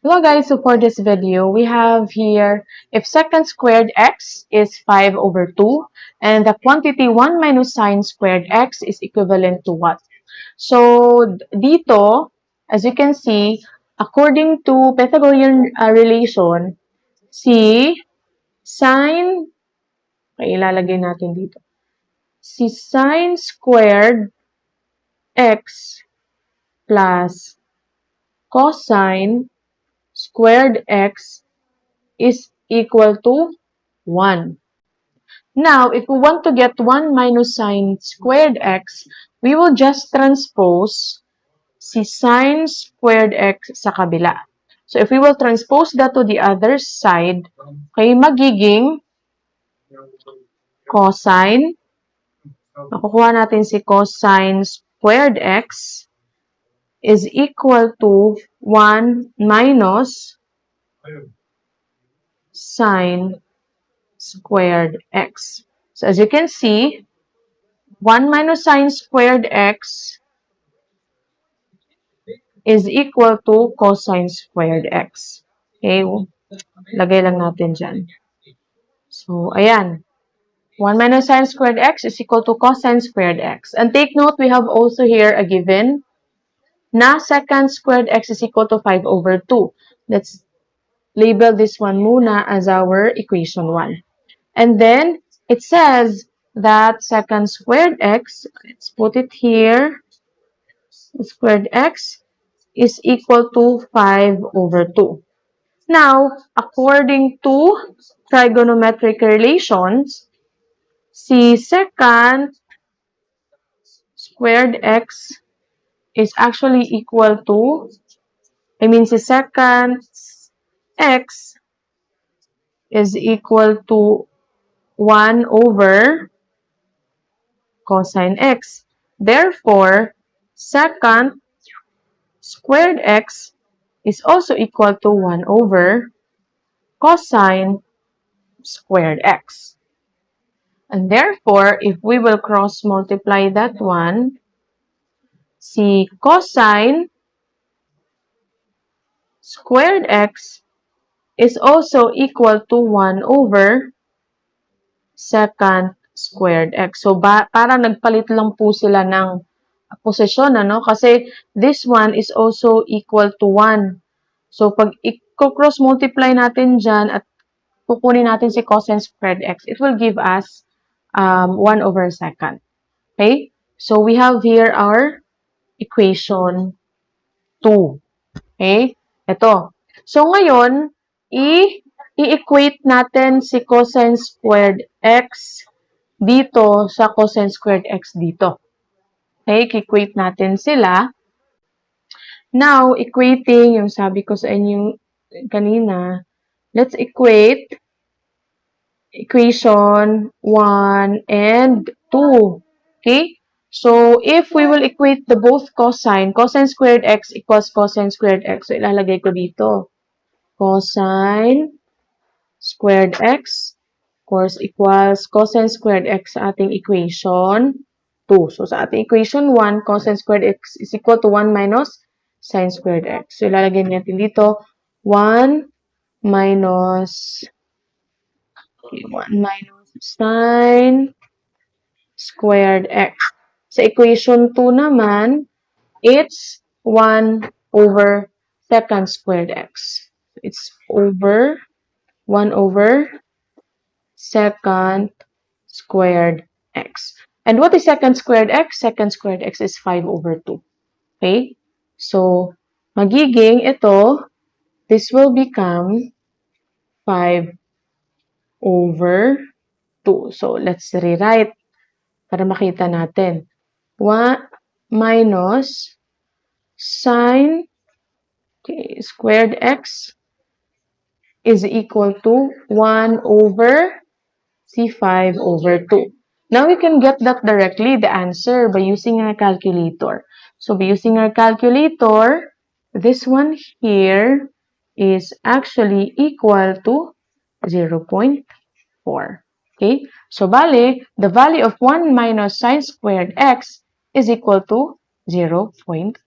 Hello guys, so for this video, we have here if secant squared x is 5 over 2 and the quantity 1 minus sine squared x is equivalent to what? So dito, as you can see, according to Pythagorean relation, si sine, ilalagay natin dito, si sine squared x plus cosine squared x is equal to 1. Now, if we want to get 1 minus sine squared x, we will just transpose si sine squared x sa kabila. So, if we will transpose that to the other side, okay, magiging cosine. Makukuha natin si cosine squared x is equal to 1 minus sine squared x. So, as you can see, 1 minus sine squared x is equal to cosine squared x. Okay, lagay lang natin dyan. So, ayan. 1 minus sine squared x is equal to cosine squared x. And take note, we have also here a given na secant squared x is equal to 5 over 2. Let's label this one muna as our equation 1. And then, it says that secant squared x, let's put it here, squared x is equal to 5 over 2. Now, according to trigonometric relations, si secant squared x is actually equal to, si secant x is equal to 1 over cosine x. Therefore, secant squared x is also equal to 1 over cosine squared x. And therefore, if we will cross multiply that one, si cosine squared x is also equal to 1 over secant squared x. So, parang nagpalit lang po sila ng posisyon, ano? Kasi this one is also equal to 1. So, pag i-cross multiply natin dyan at kukunin natin si cosine squared x, it will give us 1 over secant. Okay? So, we have here our equation 2. Okay? Ito. So, ngayon, i-equate natin si cosine squared x dito sa cosine squared x dito. Okay? I-equate natin sila. Now, equating, yung sabi ko sa inyo kanina, let's equate equation 1 and 2. Okay? So, if we will equate the both cosine squared x equals cosine squared x. So, ilalagay ko dito. Cosine squared x, of course, equals cosine squared x sa ating equation 2. So, sa ating equation 1, cosine squared x is equal to 1 minus sine squared x. So, ilalagay natin dito 1 minus sine squared x. Sa equation 2 naman, it's 1 over secant squared x. It's over 1 over secant squared x. And what is secant squared x? Secant squared x is 5 over 2. Okay? So, magiging ito, this will become 5 over 2. So, let's rewrite para makita natin. 1 minus sine squared x is equal to 1 over C5 over 2. Now, we can get that directly, the answer, by using our calculator. So, by using our calculator, this one here is actually equal to 0.4. Okay? So, bale, the value of 1 minus sine squared x is equal to 0.4.